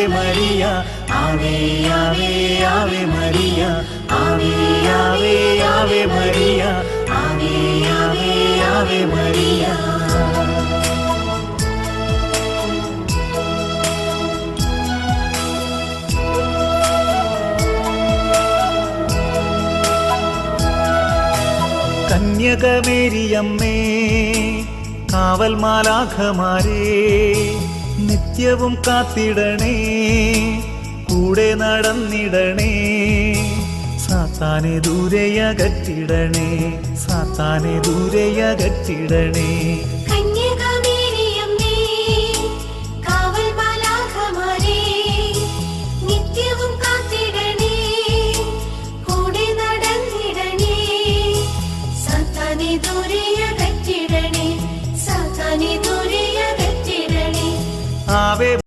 Maria ആവേ ആവേ Ave Maria ആവേ ആവേ Ave Maria ആവേ ആവേ Ave Maria. കന്യകമേരിയമ്മേ കാവൽ മാലാഖമാരേ നിത്യവും കാത്തിടണേ കൂടെ നടന്നിടണേ സാത്താനെ ദൂരെയകറ്റിടണേ സാത്താനെ ദൂരെയകറ്റിടണേ